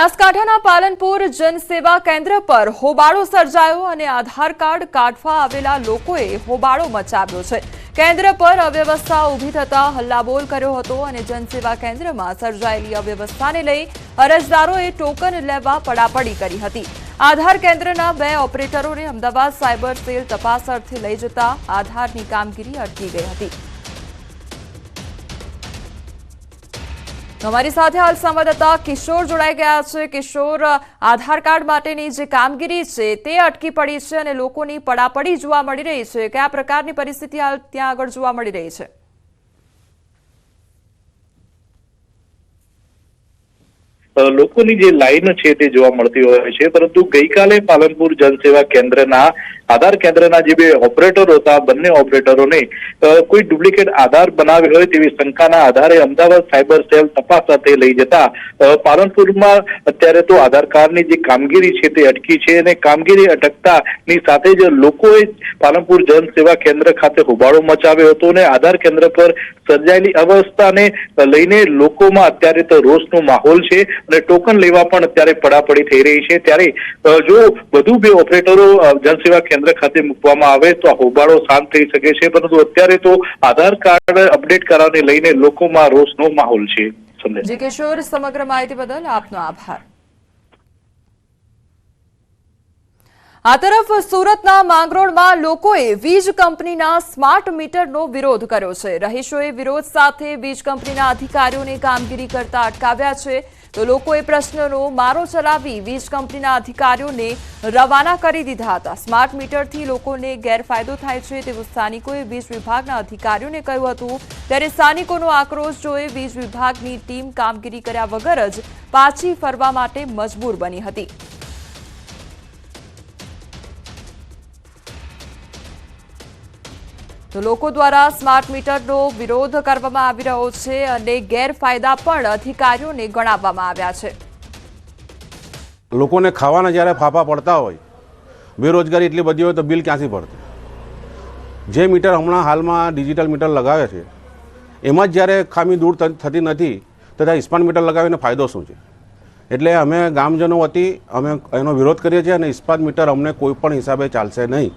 બનાસકાંઠાના પાલનપુર જનસેવા કેન્દ્ર પર હોબાળો સર્જાયો અને આધાર કાર્ડ કાઢવા આવેલા લોકોએ હોબાળો મચાવ્યો છે। કેન્દ્ર પર અવ્યવસ્થા ઊભી થતા હલ્લાબોલ કર્યો હતો અને જનસેવા કેન્દ્રમાં સર્જાયેલી અવ્યવસ્થાને લઈ અરજદારોએ ટોકન લેવા પડાપડી કરી હતી। આધાર કેન્દ્રના 2 ઓપરેટરોને અમદાવાદ સાયબર સેલ તપાસ અર્થે લઈ જતા આધારની કામગીરી અટકી ગઈ હતી। हमारी साथे हाल संवाददाता किशोर जोड़ाई गया है। किशोर, आधार कार्ड माटेनी जे कामगीरी छे ते अटकी पड़ी छे अने लोकोनी पड़ापड़ी जोवा मळी रही छे। क्या प्रकारनी परिस्थिति हाल त्यां आगळ जोवा मळी रही छे? लोकोनी जे लाइन छे ते जोवा मळती होय छे, परंतु गईकाले पालनपुर जनसेवा केन्द्रना आधार केन्द्रना जे 2 ऑपरेटर होता बंने ऑपरेटरोने कोई डुप्लिकेट आधार बनाव्यो होय तेवी शंकाना आधारे अमदावाद सायबर सेल तपास अर्थે લઈ જતા પાલનપુરમાં અત્યારે તો આધાર કાર્ડની જે કામગીરી છે તે અટકી છે અને કામગીરી અટકતાની સાથે જ લોકોએ પાલનપુર જનસેવા કેન્દ્ર ખાતે હોબાળો મચાવ્યો હતો અને આધાર કેન્દ્ર પર સર્જાયેલી અવસ્થાને લઈને લોકોમાં અત્યારે તો રોષનો માહોલ છે અને ટોકન લેવા પણ અત્યારે પડાપડી થઈ રહી છે। ત્યારે જો વધુ 2 ઓપરેટરો જનસેવા કેન્દ્ર ખાતે મૂકવામાં આવે તો આ હોબાળો શાંત થઈ શકે છે, પરંતુ અત્યારે તો આધાર કાર્ડ અપડેટ કરાવવાને લઈને લોકોમાં રોષનો માહોલ છે। જી કિશોર, સમગ્ર માહિતી બદલ આપનો આભાર। આ તરફ સુરતના માંગરોળમાં લોકોએ વીજ કંપનીના સ્માર્ટ મીટરનો વિરોધ કર્યો છે। રહીશોએ વિરોધ સાથે વીજ કંપનીના અધિકારીઓને કામગીરી કરતા અટકાવ્યા છે, તો લોકોએ પ્રશ્નનો મારો ચલાવી વીજ કંપનીના અધિકારીઓને રવાના કરી દીધા હતા। સ્માર્ટ મીટરથી લોકોને ગેરફાયદો થાય છે તેવું સ્થાનિકોએ વીજ વિભાગના અધિકારીઓને કહ્યું હતું। ત્યારે સ્થાનિકોનો આક્રોશ જોઈ વીજ વિભાગની ટીમ કામગીરી કર્યા વગર જ પાછી ફરવા માટે મજબૂર બની હતી। તો લોકો દ્વારા સ્માર્ટ મીટરનો વિરોધ કરવામાં આવી રહ્યો છે અને ગેરફાયદા પણ અધિકારીઓને ગણાવવામાં આવ્યા છે। લોકોને ખાવાના જ્યારે ફાફા પડતા હોય, બેરોજગારી એટલી બધી હોય તો બિલ ક્યાંથી પડતું? જે મીટર હમણાં હાલમાં ડિજિટલ મીટર લગાવે છે એમાં જ જ્યારે ખામી દૂર થતી નથી તો ત્યાં સ્માર્ટ મીટર લગાવીને ફાયદો શું છે? એટલે અમે ગામજનો વતી અમે એનો વિરોધ કરીએ છીએ અને સ્માર્ટ મીટર અમને કોઈ પણ હિસાબે ચાલશે નહીં।